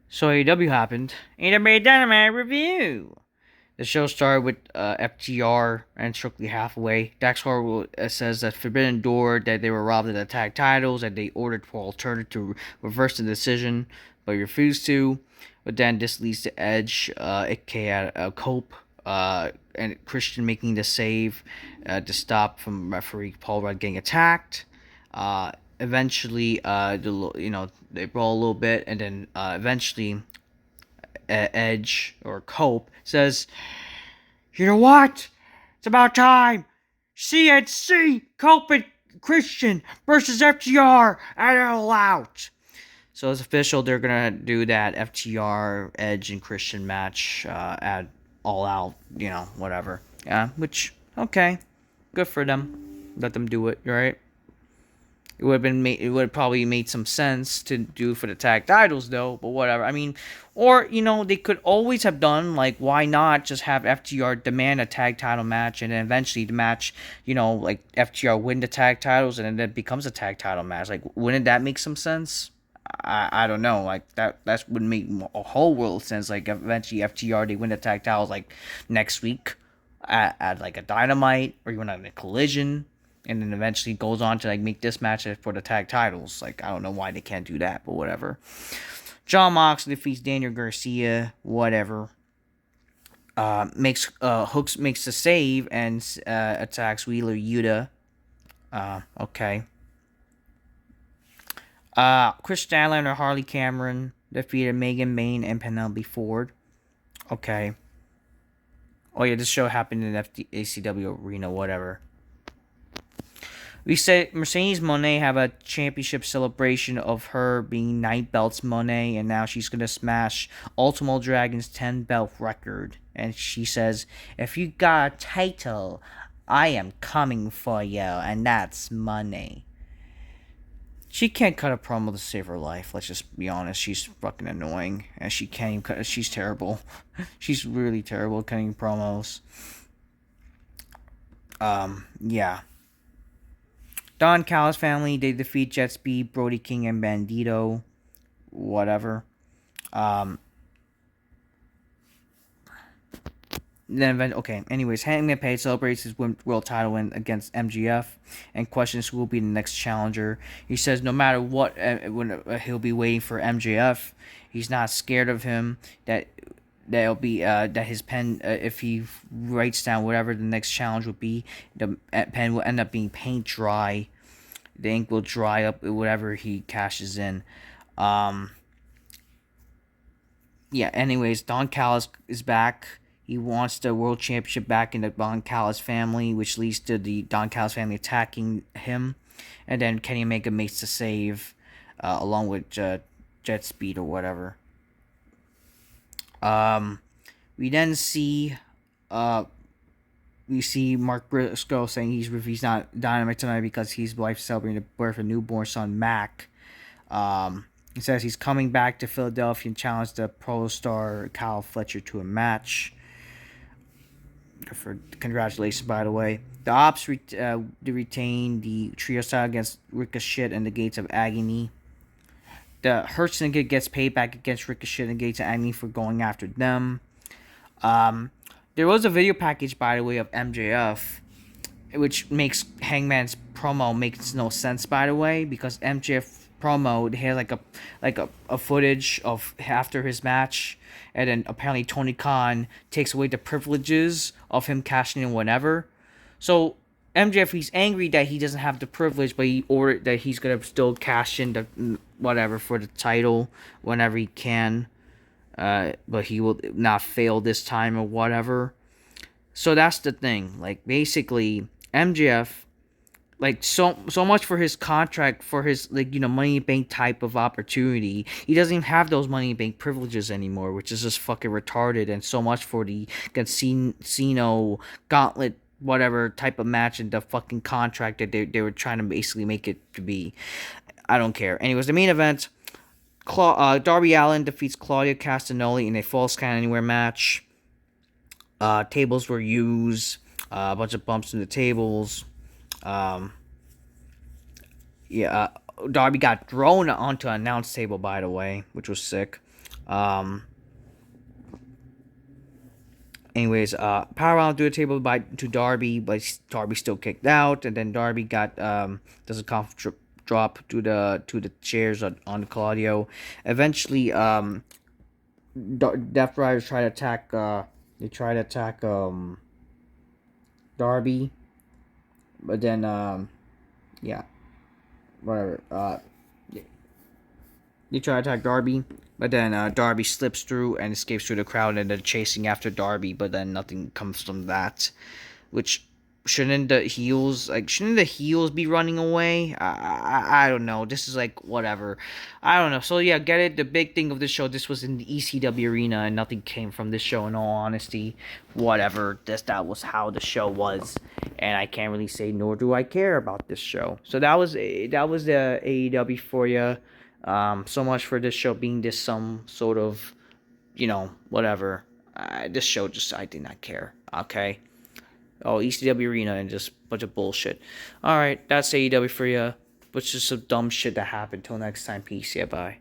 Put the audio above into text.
So AEW happened. AEW Dynamite review. The show started with FTR and Strictly Halfway. Dax Harwood says that Forbidden Door that they were robbed of the tag titles and they ordered for Alternative to reverse the decision, but refused to. But then this leads to Edge, aka Cope, and Christian making the save to stop from referee Paul Rudd getting attacked. Eventually, they brawl a little bit, and then eventually Edge or Cope says, "You know what? It's about time. CNC Cope and Christian versus FTR at All Out." So it's official. They're gonna do that FTR Edge and Christian match at All Out. Whatever. Yeah. Which okay, good for them. Let them do it. Right. It would have probably made some sense to do for the tag titles though, but whatever. I mean, or they could always have done like, why not just have FTR demand a tag title match and then eventually the match, like FTR win the tag titles and then it becomes a tag title match. Like, wouldn't that make some sense? I don't know. Like that would make a whole world of sense. Like eventually FTR they win the tag titles like next week at like a Dynamite or even on a Collision, and then eventually goes on to like make this match for the tag titles. Like, I don't know why they can't do that, but whatever. John Moxley defeats Daniel Garcia. Whatever. Hooks makes the save and attacks Wheeler Yuta. Okay. Chris Statlander and Harley Cameron defeated Megan Main and Penelope Ford. Okay. Oh yeah, this show happened in ACW Arena. Whatever. We said Mercedes Moné have a championship celebration of her being 9 belts Moné, and now she's going to smash Ultimo Dragon's 10 belt record. And she says, "If you got a title, I am coming for you, and that's money." She can't cut a promo to save her life. Let's just be honest. She's fucking annoying, and she can't even cut. She's terrible. She's really terrible at cutting promos. Yeah. Don Callis family, they defeat Jet Speed, Brody King, and Bandito. Whatever. Anyways, Hangman Page celebrates his world title win against MGF and questions who will be the next challenger. He says no matter what, he'll be waiting for MJF. He's not scared of him. That'll be that his pen, if he writes down whatever the next challenge would be, the pen will end up being paint dry. The ink will dry up whatever he cashes in. Anyways, Don Callis is back. He wants the world championship back in the Don Callis family, which leads to the Don Callis family attacking him. And then Kenny Omega makes the save, along with Jet Speed or whatever. We then see Mark Briscoe saying he's not Dynamite tonight because his wife's celebrating the birth of a newborn son, Mac. He says he's coming back to Philadelphia and challenge the pro star Kyle Fletcher to a match. Congratulations, by the way. The Ops retain the trio style against Ricochet and the Gates of Agony. The Hurt Syndicate gets paid back against Ricochet and the Gates of Agony for going after them. There was a video package, by the way, of MJF, which makes Hangman's promo makes no sense, by the way, because MJF promo has like a footage of after his match, and then apparently Tony Khan takes away the privileges of him cashing in whenever. So MJF, he's angry that he doesn't have the privilege, but he ordered that he's gonna still cash in the whatever for the title whenever he can. But he will not fail this time or whatever. So that's the thing. Like, basically, MJF, like, so much for his contract, for his, like, Money in Bank type of opportunity. He doesn't even have those Money in Bank privileges anymore, which is just fucking retarded. And so much for the casino gauntlet whatever type of match and the fucking contract that they were trying to basically make it to be. I don't care. Anyways, the main event, Darby Allin defeats Claudio Castagnoli in a Falls Count Anywhere match. Tables were used. A bunch of bumps in the tables. Darby got thrown onto an announce table, by the way, which was sick. Um, Anyways, power do a table to Darby, but Darby still kicked out, and then Darby does a drop to the chairs on Claudio. Eventually, Death Riders try to attack. Darby, but then yeah, whatever. They try to attack Darby, but then Darby slips through and escapes through the crowd, and they're chasing after Darby, but then nothing comes from that. Which shouldn't the heels be running away? I don't know. This is like whatever. I don't know. So yeah, get it. The big thing of this show, this was in the ECW arena, and nothing came from this show. In all honesty, whatever. That was how the show was, and I can't really say nor do I care about this show. So that was the AEW for you. So much for this show being this some sort of, whatever. This show just I did not care. Okay. Oh, ECW Arena and just a bunch of bullshit. Alright, that's AEW for you. Which is some dumb shit that happened. Till next time, peace. Yeah, bye.